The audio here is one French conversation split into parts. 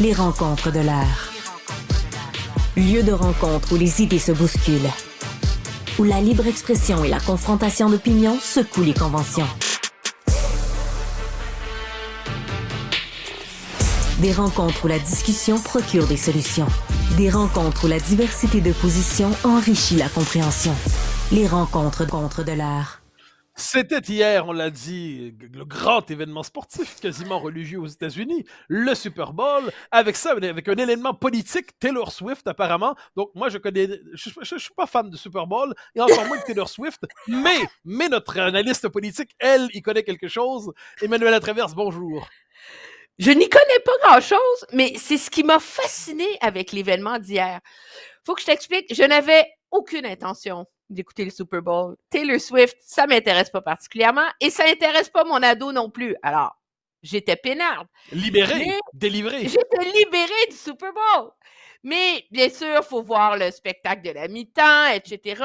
Les rencontres de l'heure. Lieu de rencontre où les idées se bousculent. Où la libre expression et la confrontation d'opinions secouent les conventions. Des rencontres où la discussion procure des solutions. Des rencontres où la diversité de positions enrichit la compréhension. Les rencontres de l'heure. C'était hier, on l'a dit, le grand événement sportif quasiment religieux aux États-Unis, le Super Bowl, avec ça, avec un élément politique, Taylor Swift apparemment. Donc moi, je suis pas fan de Super Bowl, et encore moins de Taylor Swift, mais notre analyste politique, elle, y connaît quelque chose. Emmanuel Latraverse, bonjour. Je n'y connais pas grand-chose, mais c'est ce qui m'a fasciné avec l'événement d'hier. Faut que je t'explique, je n'avais aucune intention d'écouter le Super Bowl. Taylor Swift, ça m'intéresse pas particulièrement et ça intéresse pas mon ado non plus. Alors, j'étais peinarde. Délivrée. J'étais libérée du Super Bowl. Mais bien sûr, il faut voir le spectacle de la mi-temps, etc.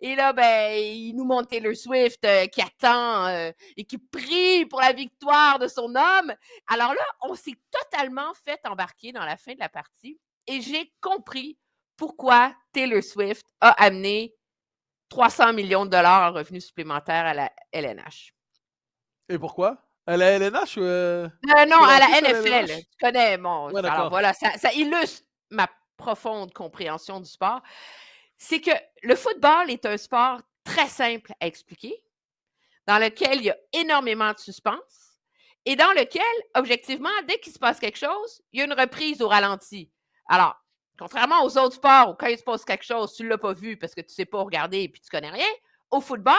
Et là, il nous montre Taylor Swift qui attend et qui prie pour la victoire de son homme. Alors là, on s'est totalement fait embarquer dans la fin de la partie et j'ai compris pourquoi Taylor Swift a amené 300 millions de dollars en revenus supplémentaires à la LNH. Et pourquoi? À la LNH ou non, à la NFL. Tu connais mon. Ouais, alors voilà, ça illustre ma profonde compréhension du sport. C'est que le football est un sport très simple à expliquer, dans lequel il y a énormément de suspense et dans lequel, objectivement, dès qu'il se passe quelque chose, il y a une reprise au ralenti. Alors, contrairement aux autres sports où quand il se passe quelque chose, tu ne l'as pas vu parce que tu ne sais pas regarder et puis tu ne connais rien, au football,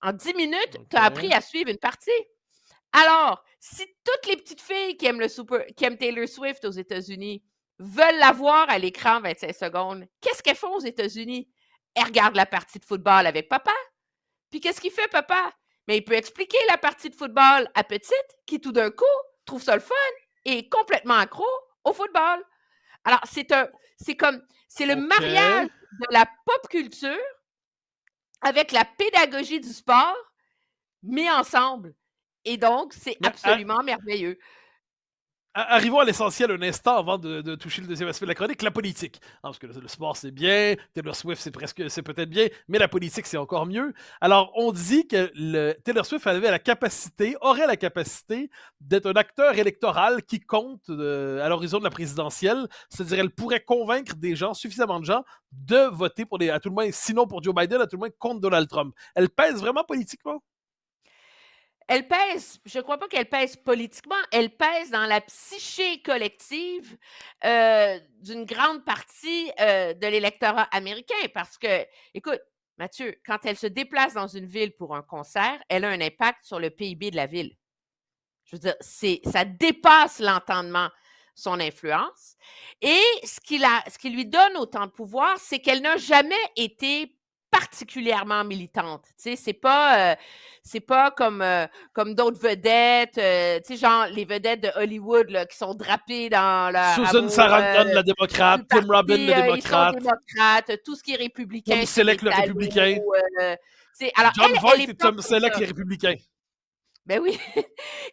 en 10 minutes, tu as appris à suivre une partie. Alors, si toutes les petites filles qui aiment Taylor Swift aux États-Unis veulent la voir à l'écran 25 secondes, qu'est-ce qu'elles font aux États-Unis? Elles regardent la partie de football avec papa. Puis qu'est-ce qu'il fait, papa? Mais il peut expliquer la partie de football à petite, qui tout d'un coup trouve ça le fun et est complètement accro au football. Alors, c'est le mariage de la pop culture avec la pédagogie du sport mis ensemble. Et donc, c'est absolument merveilleux. Arrivons à l'essentiel un instant avant de toucher le deuxième aspect de la chronique, la politique. Parce que le sport, c'est bien, Taylor Swift, c'est peut-être bien, mais la politique, c'est encore mieux. Alors, on dit que Taylor Swift aurait la capacité d'être un acteur électoral qui compte à l'horizon de la présidentielle. C'est-à-dire, elle pourrait convaincre suffisamment de gens, de voter à tout le moins, sinon pour Joe Biden, à tout le moins contre Donald Trump. Elle pèse vraiment politiquement? Elle pèse, je ne crois pas qu'elle pèse politiquement, elle pèse dans la psyché collective d'une grande partie de l'électorat américain parce que, écoute, Mathieu, quand elle se déplace dans une ville pour un concert, elle a un impact sur le PIB de la ville. Je veux dire, ça dépasse l'entendement, son influence. Et ce qui lui donne autant de pouvoir, c'est qu'elle n'a jamais été particulièrement militante. Tu sais, c'est pas comme d'autres vedettes, tu sais, genre les vedettes de Hollywood là, qui sont drapées dans leur Susan Sarandon, la démocrate, Tim Robbins, le démocrate. Ils sont démocrates, tout ce qui est républicain. Tom Selleck, le républicain. Alors, John Voight et Tom forte pour Selleck, ça. les républicains. Ben oui.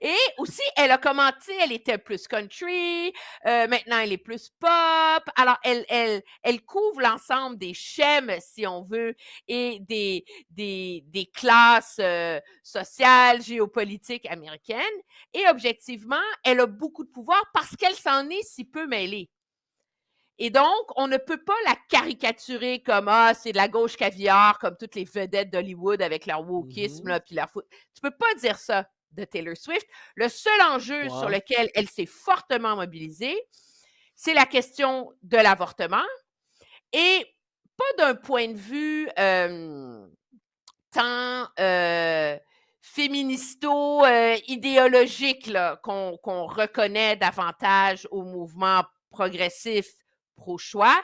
Et aussi, elle a commenté, elle était plus country, maintenant elle est plus pop. Alors, elle couvre l'ensemble des schèmes, si on veut, et des classes sociales, géopolitiques américaines. Et objectivement, elle a beaucoup de pouvoir parce qu'elle s'en est si peu mêlée. Et donc, on ne peut pas la caricaturer comme « Ah, c'est de la gauche caviar », comme toutes les vedettes d'Hollywood avec leur wokisme, là, puis leur foot. Tu peux pas dire ça de Taylor Swift. Le seul enjeu sur lequel elle s'est fortement mobilisée, c'est la question de l'avortement. Et pas d'un point de vue tant féministo-idéologique là, qu'on reconnaît davantage au mouvement progressif pro-choix,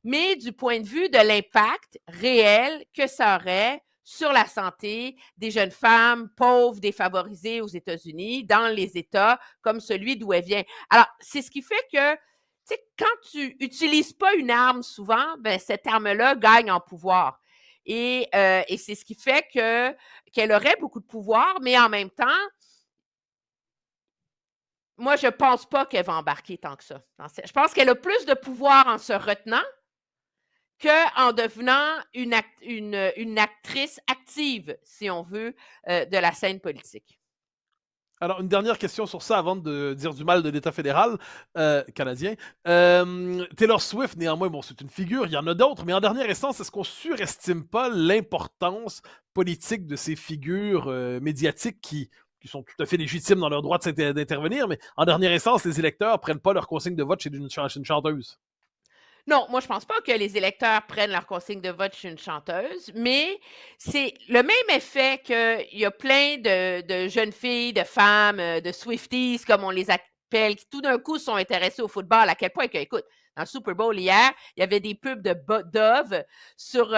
mais du point de vue de l'impact réel que ça aurait sur la santé des jeunes femmes pauvres, défavorisées aux États-Unis, dans les États comme celui d'où elle vient. Alors, c'est ce qui fait que, tu sais, quand tu n'utilises pas une arme souvent, cette arme-là gagne en pouvoir. Et c'est ce qui fait qu'elle aurait beaucoup de pouvoir, mais en même temps, moi, je pense pas qu'elle va embarquer tant que ça. Je pense qu'elle a plus de pouvoir en se retenant qu'en devenant une actrice active, si on veut, de la scène politique. Alors, une dernière question sur ça avant de dire du mal de l'État fédéral canadien. Taylor Swift, néanmoins, bon, c'est une figure, il y en a d'autres, mais en dernière instance, est-ce qu'on surestime pas l'importance politique de ces figures médiatiques qui sont tout à fait légitimes dans leur droit d'intervenir, mais en dernière instance, les électeurs ne prennent pas leur consigne de vote chez une chanteuse? Non, moi, je pense pas que les électeurs prennent leur consigne de vote chez une chanteuse, mais c'est le même effet qu'il y a plein de jeunes filles, de femmes, de Swifties, comme on les appelle, qui tout d'un coup sont intéressées au football, à quel point que, écoute, dans le Super Bowl hier, il y avait des pubs de Dove sur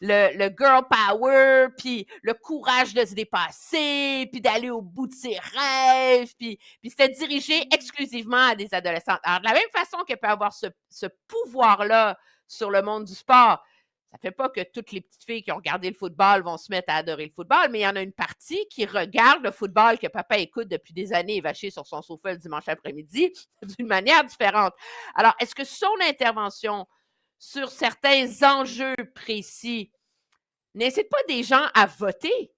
le girl power, puis le courage de se dépasser, puis d'aller au bout de ses rêves, puis c'était dirigé exclusivement à des adolescentes. Alors, de la même façon qu'elle peut avoir ce pouvoir-là sur le monde du sport, ça ne fait pas que toutes les petites filles qui ont regardé le football vont se mettre à adorer le football, mais il y en a une partie qui regarde le football que papa écoute depuis des années évaché sur son sofa le dimanche après-midi d'une manière différente. Alors, est-ce que son intervention sur certains enjeux précis n'incite pas des gens à voter,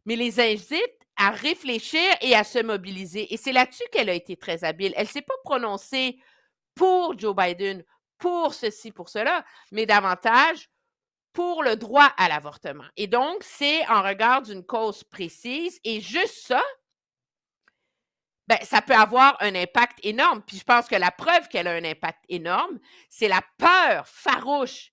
mais les incite à réfléchir et à se mobiliser? Et c'est là-dessus qu'elle a été très habile. Elle ne s'est pas prononcée pour Joe Biden, pour ceci, pour cela, mais davantage pour le droit à l'avortement. Et donc, c'est en regard d'une cause précise. Et juste ça, ben, ça peut avoir un impact énorme. Puis je pense que la preuve qu'elle a un impact énorme, c'est la peur farouche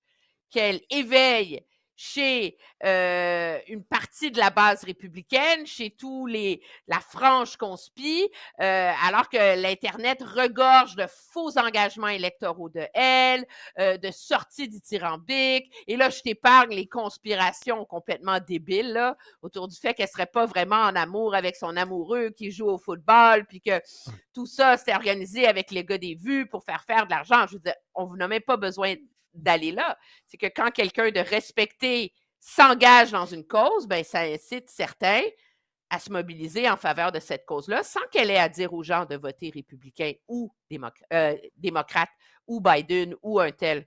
qu'elle éveille chez une partie de la base républicaine, chez tous la frange conspi, alors que l'Internet regorge de faux engagements électoraux de elle, de sorties dithyrambiques. Et là, je t'épargne les conspirations complètement débiles là, autour du fait qu'elle ne serait pas vraiment en amour avec son amoureux qui joue au football, puis que tout ça, c'était organisé avec les gars des vues pour faire de l'argent. Je veux dire, on n'a même pas besoin d'aller là. C'est que quand quelqu'un de respecté s'engage dans une cause, ben ça incite certains à se mobiliser en faveur de cette cause-là sans qu'elle ait à dire aux gens de voter républicain ou démocrate ou Biden ou un tel.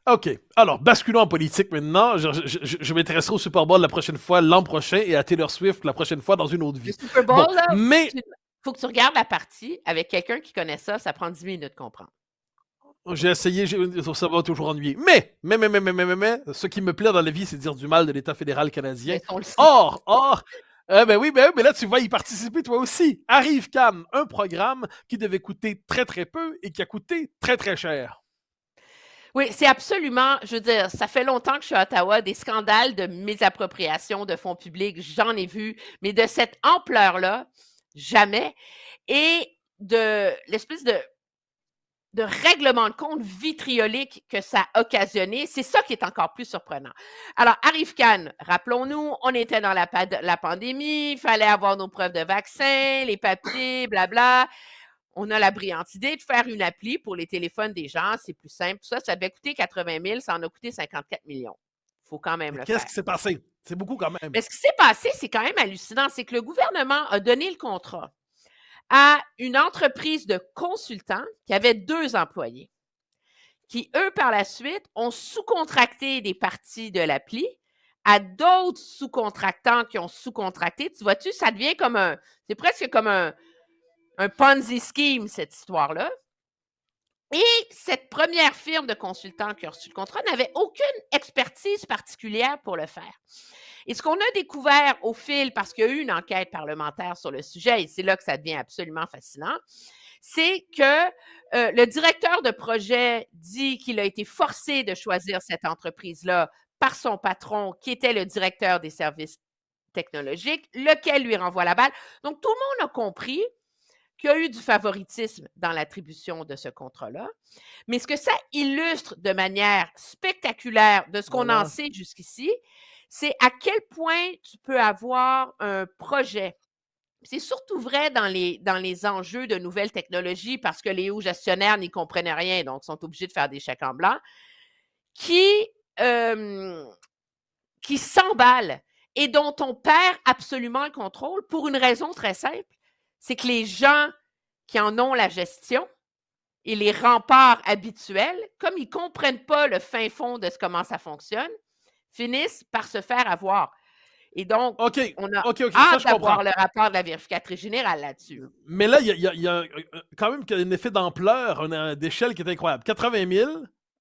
OK. Alors, basculons en politique maintenant. Je m'intéresserai au Super Bowl la prochaine fois, l'an prochain, et à Taylor Swift la prochaine fois dans une autre vie. Le Super Bowl, bon, là, mais faut que tu regardes la partie avec quelqu'un qui connaît ça. Ça prend 10 minutes de comprendre. j'ai essayé, ça va toujours ennuyer. Mais, ce qui me plaît dans la vie, c'est de dire du mal de l'État fédéral canadien. Or, mais là, tu vas y participer toi aussi. Arrive Cannes, un programme qui devait coûter très, très peu et qui a coûté très, très cher. Oui, c'est absolument, je veux dire, ça fait longtemps que je suis à Ottawa, des scandales de mésappropriation de fonds publics, j'en ai vu, mais de cette ampleur-là, jamais. Et de l'espèce de règlement de compte vitriolique que ça a occasionné, c'est ça qui est encore plus surprenant. Alors, arrive Cannes, rappelons-nous, on était dans la pandémie, il fallait avoir nos preuves de vaccin, les papiers, blabla. On a la brillante idée de faire une appli pour les téléphones des gens, c'est plus simple. Tout ça, ça devait coûter 80 000, ça en a coûté 54 millions. Il faut quand même le faire. Qu'est-ce qui s'est passé? C'est beaucoup quand même. Mais ce qui s'est passé, c'est quand même hallucinant, c'est que le gouvernement a donné le contrat à une entreprise de consultants qui avait 2 employés, qui, eux, par la suite, ont sous-contracté des parties de l'appli à d'autres sous-contractants qui ont sous-contracté. Tu vois-tu, ça devient comme c'est presque comme un Ponzi scheme, cette histoire-là. Et cette première firme de consultants qui a reçu le contrat n'avait aucune expertise particulière pour le faire. Et ce qu'on a découvert au fil, parce qu'il y a eu une enquête parlementaire sur le sujet, et c'est là que ça devient absolument fascinant, c'est que le directeur de projet dit qu'il a été forcé de choisir cette entreprise-là par son patron, qui était le directeur des services technologiques, lequel lui renvoie la balle. Donc, tout le monde a compris qu'il y a eu du favoritisme dans l'attribution de ce contrat-là. Mais ce que ça illustre de manière spectaculaire de ce qu'on en sait jusqu'ici, c'est à quel point tu peux avoir un projet. C'est surtout vrai dans les enjeux de nouvelles technologies parce que les hauts gestionnaires n'y comprennent rien, donc sont obligés de faire des chèques en blanc, qui s'emballent et dont on perd absolument le contrôle pour une raison très simple. c'est que les gens qui en ont la gestion et les remparts habituels, comme ils ne comprennent pas le fin fond de comment ça fonctionne, finissent par se faire avoir. Et donc, OK, on a OK, ça, hâte je comprends. d'avoir le rapport de la vérificatrice générale là-dessus. Mais là, il y a quand même un effet d'ampleur, d'échelle qui est incroyable. 80 000,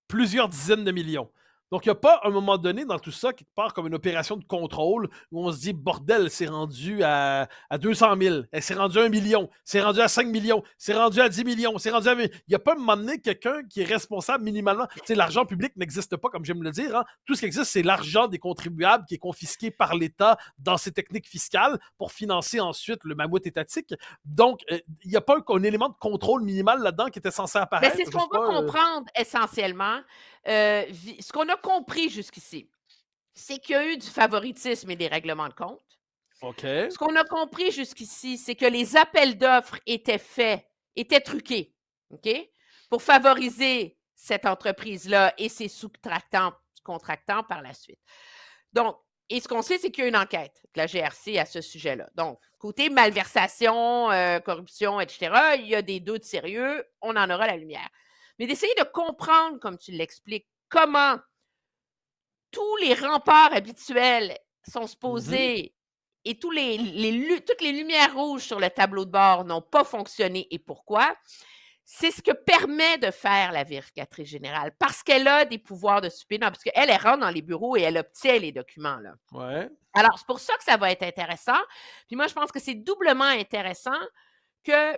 plusieurs dizaines de millions. Donc, il n'y a pas, à un moment donné, dans tout ça, quelque part comme une opération de contrôle où on se dit, bordel, c'est rendu à 200 000, c'est rendu à 1 million, c'est rendu à 5 millions, c'est rendu à 10 millions, c'est rendu à... Il n'y a pas, à un moment donné, quelqu'un qui est responsable minimalement. Tu sais, l'argent public n'existe pas, comme j'aime le dire. Hein. Tout ce qui existe, c'est l'argent des contribuables qui est confisqué par l'État dans ses techniques fiscales pour financer ensuite le mammouth étatique. Donc, il n'y a pas un élément de contrôle minimal là-dedans qui était censé apparaître. Mais c'est ce qu'on va comprendre essentiellement. Ce qu'on a compris jusqu'ici, c'est qu'il y a eu du favoritisme et des règlements de compte. OK. Ce qu'on a compris jusqu'ici, c'est que les appels d'offres étaient faits, étaient truqués, OK, pour favoriser cette entreprise-là et ses sous-contractants par la suite. Donc, et ce qu'on sait, c'est qu'il y a une enquête de la GRC à ce sujet-là. Donc, côté malversation, corruption, etc., il y a des doutes sérieux, on en aura la lumière. Mais d'essayer de comprendre, comme tu l'expliques, comment tous les remparts habituels sont supposés et toutes les lumières rouges sur le tableau de bord n'ont pas fonctionné et pourquoi, c'est ce que permet de faire la vérificatrice générale parce qu'elle a des pouvoirs de subpoena, parce qu'elle rentre dans les bureaux et elle obtient les documents. Là. Ouais. Alors, c'est pour ça que ça va être intéressant. Puis moi, je pense que c'est doublement intéressant que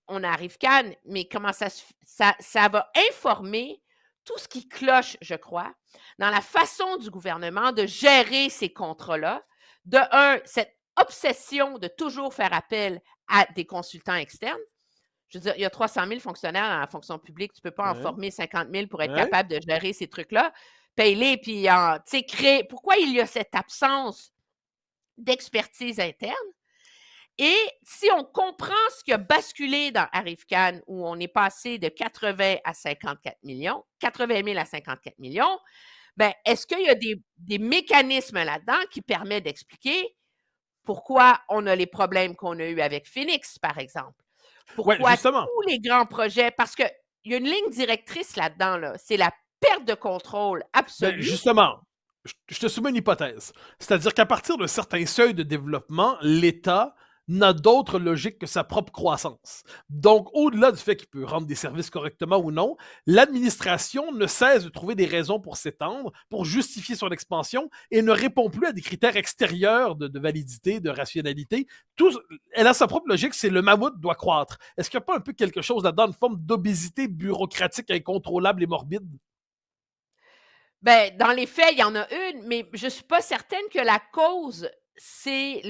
on arrive Cannes, mais comment ça va informer tout ce qui cloche, je crois, dans la façon du gouvernement de gérer ces contrats-là. De un, cette obsession de toujours faire appel à des consultants externes. Je veux dire, il y a 300 000 fonctionnaires dans la fonction publique. Tu ne peux pas en former 50 000 pour être capable de gérer ces trucs-là. Paye-les, puis créer. Pourquoi il y a cette absence d'expertise interne? Et si on comprend ce qui a basculé dans Arrive-Can, où on est passé de 80 à 54 millions, 80 000 à 54 millions, ben, est-ce qu'il y a des mécanismes là-dedans qui permettent d'expliquer pourquoi on a les problèmes qu'on a eus avec Phoenix, par exemple? Pourquoi tous les grands projets? Parce qu'il y a une ligne directrice là-dedans, là, c'est la perte de contrôle absolue. Ben, justement, je te soumets une hypothèse. C'est-à-dire qu'à partir d'un certain seuil de développement, l'État n'a d'autre logique que sa propre croissance. Donc, au-delà du fait qu'il peut rendre des services correctement ou non, l'administration ne cesse de trouver des raisons pour s'étendre, pour justifier son expansion et ne répond plus à des critères extérieurs de validité, de rationalité. Elle a sa propre logique, c'est le mammouth doit croître. Est-ce qu'il n'y a pas un peu quelque chose là-dedans, une forme d'obésité bureaucratique incontrôlable et morbide? Ben, dans les faits, il y en a une, mais je ne suis pas certaine que la cause, c'est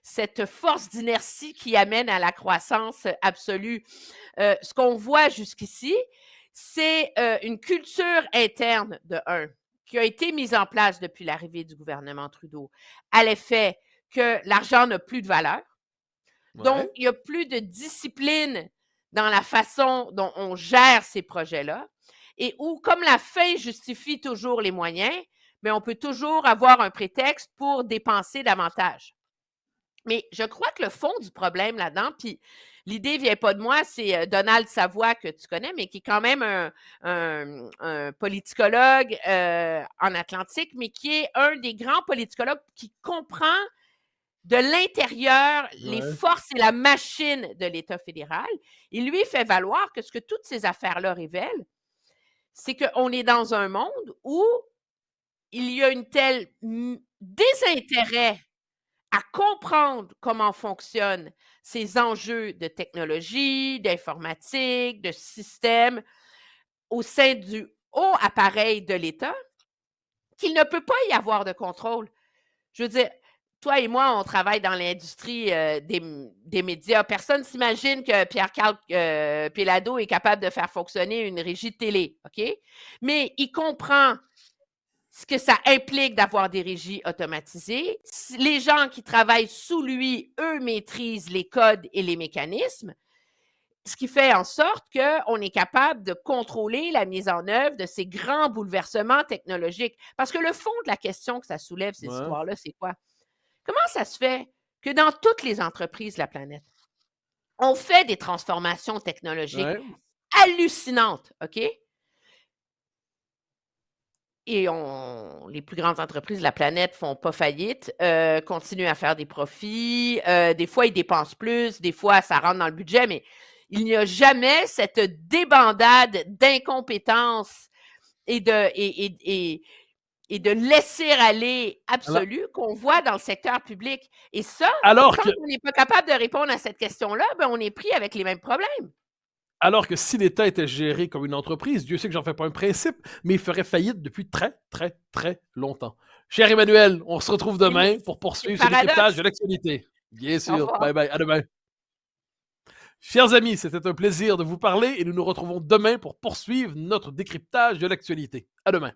cette force d'inertie qui amène à la croissance absolue. Ce qu'on voit jusqu'ici, c'est une culture interne de un qui a été mise en place depuis l'arrivée du gouvernement Trudeau à l'effet que l'argent n'a plus de valeur. Donc, il n'y a plus de discipline dans la façon dont on gère ces projets-là. Et où, comme la fin justifie toujours les moyens, mais on peut toujours avoir un prétexte pour dépenser davantage. Mais je crois que le fond du problème là-dedans, puis l'idée ne vient pas de moi, c'est Donald Savoie que tu connais, mais qui est quand même un politicologue en Atlantique, mais qui est un des grands politicologues qui comprend de l'intérieur les forces et la machine de l'État fédéral. Il lui fait valoir que ce que toutes ces affaires-là révèlent, c'est qu'on est dans un monde où il y a une telle désintérêt à comprendre comment fonctionnent ces enjeux de technologie, d'informatique, de système au sein du haut appareil de l'État qu'il ne peut pas y avoir de contrôle. Je veux dire, toi et moi, on travaille dans l'industrie des médias. Personne ne s'imagine que Pierre-Carl Péladeau est capable de faire fonctionner une régie de télé, OK? Mais il comprend ce que ça implique d'avoir des régies automatisées. Les gens qui travaillent sous lui, eux, maîtrisent les codes et les mécanismes, ce qui fait en sorte qu'on est capable de contrôler la mise en œuvre de ces grands bouleversements technologiques. Parce que le fond de la question que ça soulève, ces histoires-là, c'est quoi? Comment ça se fait que dans toutes les entreprises de la planète, on fait des transformations technologiques Ouais. hallucinantes, OK? Et les plus grandes entreprises de la planète font pas faillite, continuent à faire des profits. Des fois, ils dépensent plus, des fois, ça rentre dans le budget, mais il n'y a jamais cette débandade d'incompétence et de laisser-aller Alors, absolu qu'on voit dans le secteur public. Et ça, alors quand que, on n'est pas capable de répondre à cette question-là, ben, on est pris avec les mêmes problèmes. alors que si l'État était géré comme une entreprise, Dieu sait que j'en fais pas un principe, mais il ferait faillite depuis très, très, très longtemps. Cher Emmanuel, on se retrouve C'est demain pour le poursuivre ce décryptage paradoxe. de l'actualité. Bien Au sûr. revoir. Bye bye. À demain. Chers amis, c'était un plaisir de vous parler et nous nous retrouvons demain pour poursuivre notre décryptage de l'actualité. À demain.